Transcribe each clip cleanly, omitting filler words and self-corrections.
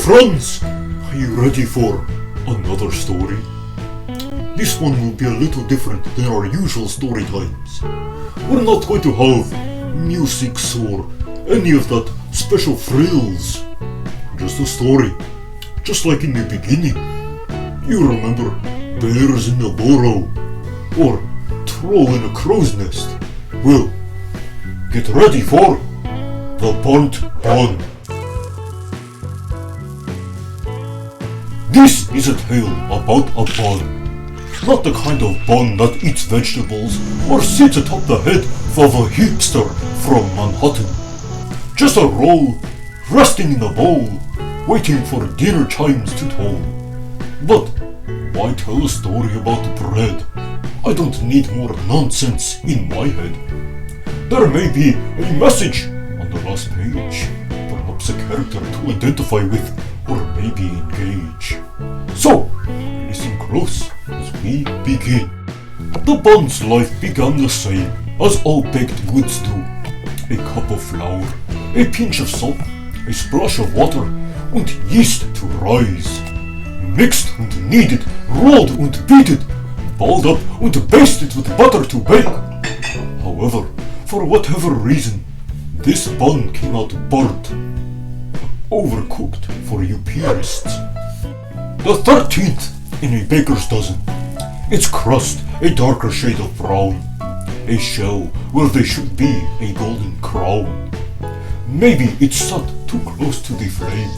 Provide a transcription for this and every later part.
friends, are you ready for another story? This one will be a little different than our usual story times. We're not going to have music or any of that special frills. Just a story, just like in the beginning. You remember bears in the burrow, or troll in a crow's nest. Well, get ready for the Burnt Bun. This is a tale about a bun. Not the kind of bun that eats vegetables or sits atop the head of a hipster from Manhattan. Just a roll, resting in a bowl, waiting for dinner chimes to toll. But why tell a story about bread? I don't need more nonsense in my head. There may be a message on the last page, perhaps a character to identify with or maybe engage. So, listen close as we begin. The bun's life began the same as all baked goods do. A cup of flour, a pinch of salt, a splash of water, and yeast to rise. Mixed and kneaded, rolled and beaten, balled up and basted with butter to bake. However, for whatever reason, this bun came out burnt. Overcooked for you purists. The 13th in a baker's dozen. Its crust a darker shade of brown. A shell where there should be a golden crown. Maybe it sat too close to the flame,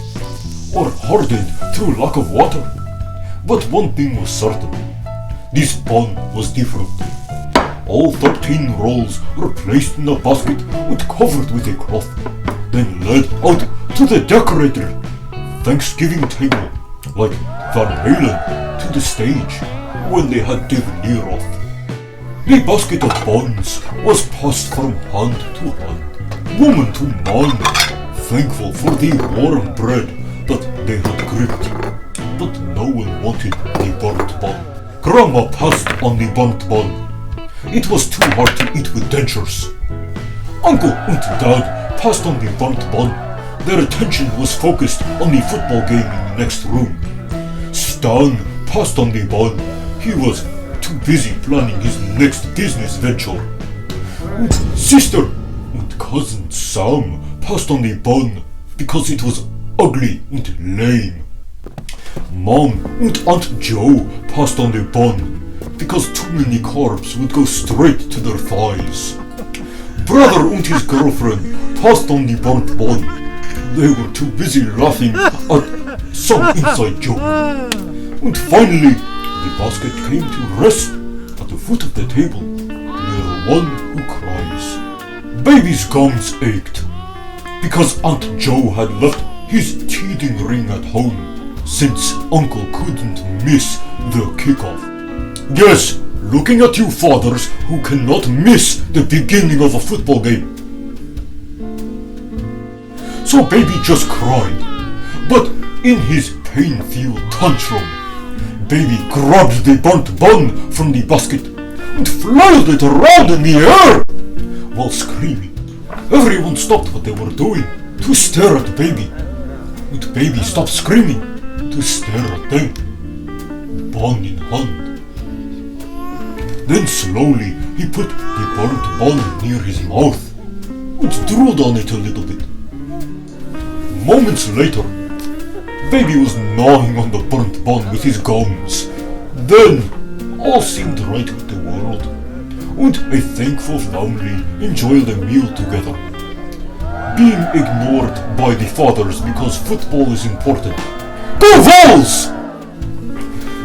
or hardened through lack of water. But one thing was certain. This bun was different. All 13 rolls were placed in a basket and covered with a cloth, then led out to the decorated Thanksgiving table, like Van Halen to the stage when they had taken near off. The basket of buns was passed from hand to hand, woman to man, thankful for the warm bread that they had gripped. But no one wanted the burnt bun. Grandma passed on the burnt bun. It was too hard to eat with dentures. Uncle and Dad passed on the burnt bun. Their attention was focused on the football game in the next room. Stan passed on the bun. He was too busy planning his next business venture. And sister and cousin Sam passed on the bun because it was ugly and lame. Mom and Aunt Joe passed on the bun because too many carbs would go straight to their thighs. Brother and his girlfriend passed on the burnt bun. They were too busy laughing at some inside joke. And finally, the basket came to rest at the foot of the table near the one who cries. Baby's gums ached because Aunt Joe had left his teething ring at home since Uncle couldn't miss the kickoff. Yes, looking at you fathers who cannot miss the beginning of a football game. So baby just cried, but in his pain-filled tantrum, baby grabbed the burnt bun from the basket and flailed it around in the air while screaming. Everyone stopped what they were doing to stare at baby, and baby stopped screaming to stare at them, bun in hand. Then slowly he put the burnt bun near his mouth and drooled on it a little bit. Moments later, baby was gnawing on the burnt bun with his gums. Then all seemed right with the world, and a thankful family enjoyed a meal together, being ignored by the fathers because football is important. Go Vols!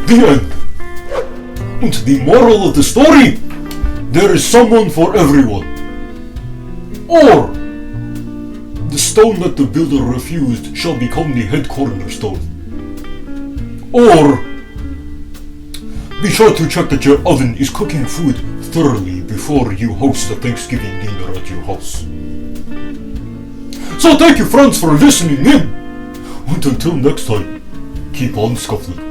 The end. And the moral of the story, there is someone for everyone. Or, the stone that the builder refused shall become the head cornerstone. Or, be sure to check that your oven is cooking food thoroughly before you host a Thanksgiving dinner at your house. So thank you friends for listening in. And until next time, keep on scuffling.